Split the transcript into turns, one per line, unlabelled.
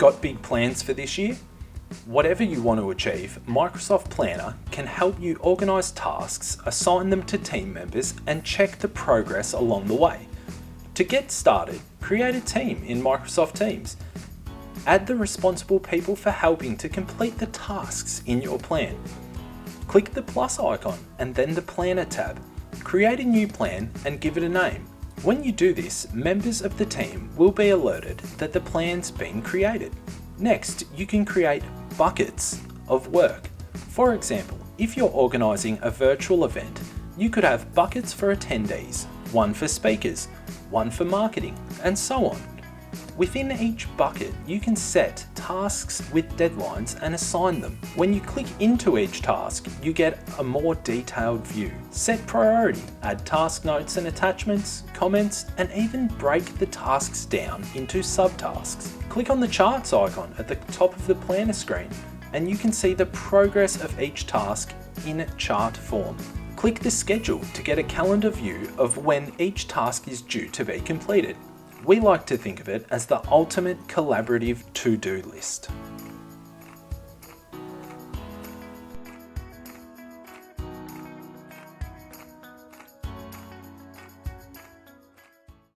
Got big plans for this year? Whatever you want to achieve, Microsoft Planner can help you organise tasks, assign them to team members, and check the progress along the way. To get started, create a team in Microsoft Teams. Add the responsible people for helping to complete the tasks in your plan. Click the plus icon and then the Planner tab. Create a new plan and give it a name. When you do this, members of the team will be alerted that the plan's been created. Next, you can create buckets of work. For example, if you're organising a virtual event, you could have buckets for attendees, one for speakers, one for marketing, and so on. Within each bucket, you can set tasks with deadlines and assign them. When you click into each task, you get a more detailed view. Set priority, add task notes and attachments, comments, and even break the tasks down into subtasks. Click on the charts icon at the top of the planner screen, and you can see the progress of each task in chart form. Click the schedule to get a calendar view of when each task is due to be completed. We like to think of it as the ultimate collaborative to-do list.